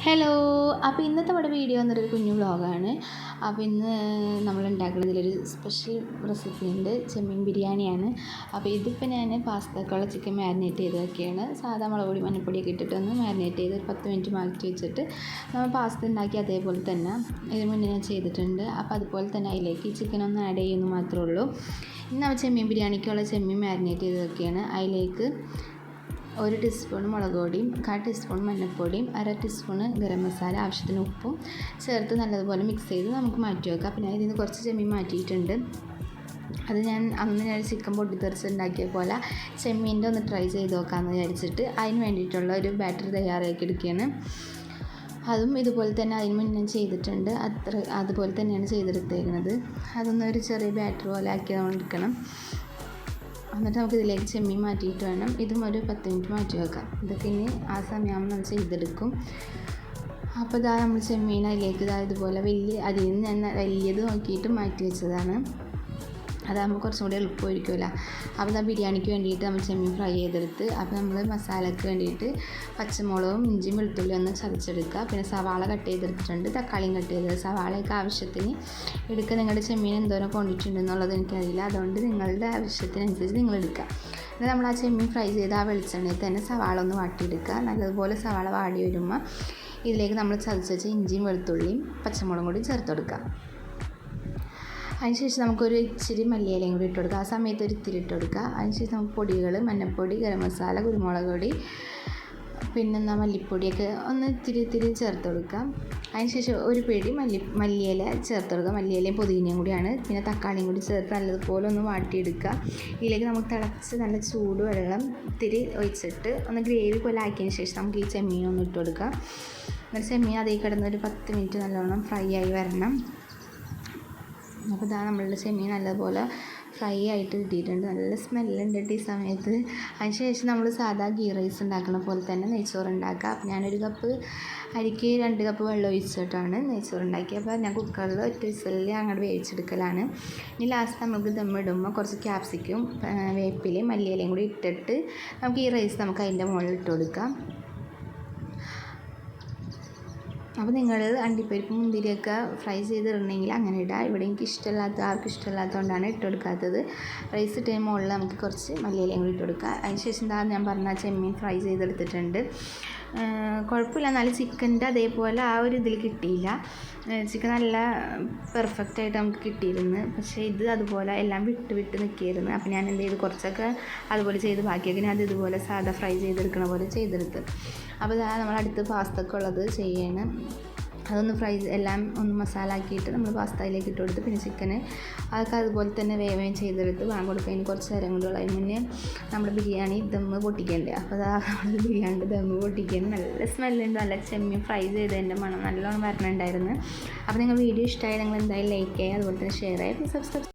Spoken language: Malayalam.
ഹലോ. അപ്പോൾ ഇന്നത്തെ നമ്മുടെ വീഡിയോ എന്നൊരു കുഞ്ഞു വ്ളോഗാണ്. അപ്പോൾ ഇന്ന് നമ്മൾ ഉണ്ടാക്കുന്നതിലൊരു സ്പെഷ്യൽ റെസിപ്പി ഉണ്ട്, ചെമ്മീൻ ബിരിയാണിയാണ്. അപ്പോൾ ഇതിപ്പോൾ ഞാൻ പാസ്തക്കുള്ള ചിക്കൻ മാരിനേറ്റ് ചെയ്ത് വെക്കുകയാണ്. സാധാ മുളക് പൊടി മഞ്ഞൾപ്പൊടിയൊക്കെ ഇട്ടിട്ടൊന്ന് മാരിനേറ്റ് ചെയ്ത് ഒരു 10 മിനിറ്റ് മാറ്റി വെച്ചിട്ട് നമ്മൾ പാസ്ത ഉണ്ടാക്കി അതേപോലെ തന്നെ ഇതിന് മുന്നേ ഞാൻ ചെയ്തിട്ടുണ്ട്. അപ്പോൾ അതുപോലെ തന്നെ അതിലേക്ക് ചിക്കൻ ഒന്ന് ആഡ് ചെയ്യുന്നു മാത്രമേ ഉള്ളൂ. ഇന്ന് നമ്മൾ ചെമ്മീൻ ബിരിയാണിക്കുള്ള ചെമ്മീൻ മാരിനേറ്റ് ചെയ്ത് വെക്കുകയാണ്. അതിലേക്ക് 1 ടീസ്പൂൺ മുളക് പൊടിയും 1/4 ടീസ്പൂൺ മഞ്ഞൾപ്പൊടിയും 1/2 ടീസ്പൂൺ ഗരം മസാല ആവശ്യത്തിന് ഉപ്പും ചേർത്ത് നല്ലതുപോലെ മിക്സ് ചെയ്ത് നമുക്ക് മാറ്റി വെക്കാം. അപ്പോൾ ഞാൻ ഇതിൽ നിന്ന് കുറച്ച് ചെമ്മീൻ മാറ്റിയിട്ടുണ്ട്. അത് ഞാൻ ചിക്കൻ പൊട്ടിത്തെറിച്ച് ഉണ്ടാക്കിയ പോലെ ചെമ്മീൻ്റെ ഒന്ന് ട്രൈ ചെയ്ത് നോക്കാമെന്ന് വിചാരിച്ചിട്ട് അതിന് വേണ്ടിയിട്ടുള്ള ഒരു ബാറ്റർ തയ്യാറാക്കി എടുക്കുകയാണ്. അതും ഇതുപോലെ തന്നെ അതിന് മുന്നേ ചെയ്തിട്ടുണ്ട്. അതുപോലെ തന്നെയാണ് ചെയ്തെടുത്തേക്കുന്നത്. അതൊന്ന് ഒരു ചെറിയ ബാറ്റർ പോലെ ആക്കി എടുക്കണം. എന്നിട്ട് നമുക്ക് ഇതിലേക്ക് ചെമ്മീൻ മാറ്റിയിട്ട് വേണം ഇതും ഒരു 10 മിനിറ്റ് മാറ്റി വെക്കാം. ഇതൊക്കെ ഇനി ആ സമയമാകുമ്പോൾ നമ്മൾ ചെയ്തെടുക്കും. അപ്പോൾ ഇതാ നമ്മൾ ചെമ്മീൻ അതിലേക്ക് ഇതുപോലെ അതിൽ നിന്ന് ഞാൻ വലിയത് നോക്കിയിട്ട് മാറ്റി വെച്ചതാണ്. അതാകുമ്പോൾ കുറച്ചും കൂടി എളുപ്പമായിരിക്കുമല്ലോ. അപ്പോൾ ഇതാ ബിരിയാണിക്ക് വേണ്ടിയിട്ട് നമ്മൾ ചെമ്മീൻ ഫ്രൈ ചെയ്തെടുത്ത് അപ്പോൾ നമ്മൾ മസാലയ്ക്ക് വേണ്ടിയിട്ട് പച്ചമുളകും ഇഞ്ചിയും വെളുത്തുള്ളി ഒന്ന് ചതച്ചെടുക്കുക. പിന്നെ സവാള കട്ട് ചെയ്തെടുത്തിട്ടുണ്ട്, തക്കാളിയും കട്ട് ചെയ്തത്. സവാളയൊക്കെ ആവശ്യത്തിന് എടുക്കുക. നിങ്ങളുടെ ചെമ്മീൻ എന്തോരം കൊണ്ടിട്ടുണ്ടെന്നുള്ളത് എനിക്കറിയില്ല, അതുകൊണ്ട് നിങ്ങളുടെ ആവശ്യത്തിനനുസരിച്ച് നിങ്ങൾ എടുക്കുക. എന്നിട്ട് നമ്മൾ ആ ചെമ്മീൻ ഫ്രൈ ചെയ്ത് ആ വെളിച്ചെണ്ണയിൽ തന്നെ സവാള ഒന്ന് വാട്ടിയെടുക്കുക. നല്ലതുപോലെ സവാള വാടി വരുമ്പോൾ ഇതിലേക്ക് നമ്മൾ ചതച്ച് വെച്ച ഇഞ്ചിയും വെളുത്തുള്ളിയും പച്ചമുളകും കൂടി ചേർത്ത് കൊടുക്കുക. അതിനുശേഷം നമുക്കൊരു ഇച്ചിരി മല്ലിയിലയും കൂടി ഇട്ട് കൊടുക്കുക. ആ സമയത്ത് ഒരു ഇത്തിരി ഇട്ട് കൊടുക്കുക. അതിനുശേഷം നമുക്ക് പൊടികൾ മഞ്ഞൾപ്പൊടി, ഗരം മസാല, കുരുമുളക് പൊടി, പിന്നെ മല്ലിപ്പൊടിയൊക്കെ ഒന്ന് ഇത്തിരി ചേർത്ത് കൊടുക്കാം. അതിനുശേഷം ഒരു പിടി മല്ലിയില ചേർത്ത് കൊടുക്കുക. മല്ലിയിലയും പുതിനയും കൂടിയാണ്. പിന്നെ തക്കാളിയും കൂടി ചേർത്ത് നല്ലതുപോലെ ഒന്ന് വാട്ടിയെടുക്കുക. ഇതിലേക്ക് നമുക്ക് തിളച്ച് നല്ല ചൂട് വെള്ളം ഇത്തിരി ഒഴിച്ചിട്ട് ഒന്ന് ഗ്രേവി പോലെ ആക്കിയതിന് ശേഷം നമുക്ക് ഈ ചെമ്മീൻ ഒന്ന് ഇട്ട് കൊടുക്കുക. എന്നിട്ട് ചെമ്മീൻ അതേ കിടന്ന് ഒരു 10 മിനിറ്റ് നല്ലോണം ഫ്രൈ ആയി വരണം. അപ്പോൾ ഇതാ നമ്മളുടെ ചെമ്മീൻ നല്ലപോലെ ഫ്രൈ ആയിട്ട് കിട്ടിയിട്ടുണ്ട്. നല്ല സ്മെല്ലുണ്ട് ഈ സമയത്ത്. അതിനുശേഷം നമ്മൾ സാധാ ഗീ റൈസ് ഉണ്ടാക്കുന്ന പോലെ തന്നെ നെയ്ച്ചോറ് ഉണ്ടാക്കുക. അപ്പോൾ ഞാനൊരു കപ്പ് അരിക്ക് 2 കപ്പ് വെള്ളം ഒഴിച്ചിട്ടാണ് നെയ്ച്ചോറ് ഉണ്ടാക്കിയത്. അപ്പോൾ ഞാൻ കുക്കറിൽ 1 വിസിലിൽ അങ്ങോട്ട് വേവിച്ചെടുക്കലാണ്. ഇനി ലാസ്റ്റ് നമുക്ക് ദമ്മിടുമ്പോൾ കുറച്ച് ക്യാപ്സിക്കും വേപ്പിലയും മല്ലിയിലയും കൂടി ഇട്ടിട്ട് നമുക്ക് ഈ റൈസ് നമുക്ക് അതിൻ്റെ മുകളിൽ ഇട്ട് കൊടുക്കാം. അപ്പോൾ നിങ്ങൾ അണ്ടിപ്പരിപ്പ് മുന്തിരിയൊക്കെ ഫ്രൈ ചെയ്തിടണമെങ്കിൽ അങ്ങനെ ഇടാം. ഇവിടെ എനിക്ക് ആർക്കും ഇഷ്ടമില്ലാത്തതുകൊണ്ടാണ് ഇട്ട് കൊടുക്കാത്തത്. റൈസ് ഇട്ടതിന് മുകളിൽ നമുക്ക് കുറച്ച് മല്ലിയിലയും കൂടി ഇട്ട് കൊടുക്കുക. അതിനുശേഷം ഞാൻ പറഞ്ഞ ചെമ്മീൻ ഫ്രൈ ചെയ്തെടുത്തിട്ടുണ്ട്. കുഴപ്പമില്ല, എന്നാലും ചിക്കൻ്റെ അതേപോലെ ആ ഒരു ഇതിൽ കിട്ടിയില്ല. ചിക്കൻ നല്ല പെർഫെക്റ്റായിട്ട് നമുക്ക് കിട്ടിയിരുന്നു. പക്ഷേ ഇത് അതുപോലെ എല്ലാം വിട്ട് നിൽക്കിയിരുന്നു. അപ്പോൾ ഞാൻ എന്ത് ചെയ്തു, കുറച്ചൊക്കെ അതുപോലെ ചെയ്ത് ബാക്കിയൊക്കെ ഞാൻ ഇതുപോലെ സാധാ ഫ്രൈ ചെയ്തെടുക്കണ പോലെ ചെയ്തെടുത്ത്. അപ്പോൾ നമ്മൾ അടുത്ത് പാസ്തക്കുള്ളത് ചെയ്യണം. അതൊന്ന് എല്ലാം ഒന്ന് മസാല ആക്കിയിട്ട് നമ്മൾ പാസ്തയിലേക്ക് ഇട്ട് കൊടുത്ത് പിന്നെ ചിക്കന് അതൊക്കെ അതുപോലെ തന്നെ വേവേം ചെയ്തെടുത്ത് കൊടുക്കുക. കുറച്ച് നേരം കൊണ്ടുള്ള അതിന് മുന്നേ നമ്മുടെ ബിരിയാണി ദമ്മ് പൊട്ടിക്കേണ്ടത്. അപ്പോൾ നമ്മൾ ബിരിയാണിൻ്റെ ദമ്മ് പൊട്ടിക്കുന്നത് നല്ല സ്മെല്ലുണ്ട്. നല്ല ചെമ്മീൻ ഫ്രൈ ചെയ്തതിൻ്റെ മണം നല്ലോണം വരണുണ്ടായിരുന്നു. അപ്പോൾ നിങ്ങൾ വീഡിയോ ഇഷ്ടമായി നിങ്ങൾ എന്തായാലും ലൈക്ക് ചെയ്യുക, അതുപോലെ തന്നെ ഷെയർ ചെയ്യുക, സബ്സ്ക്രൈബ്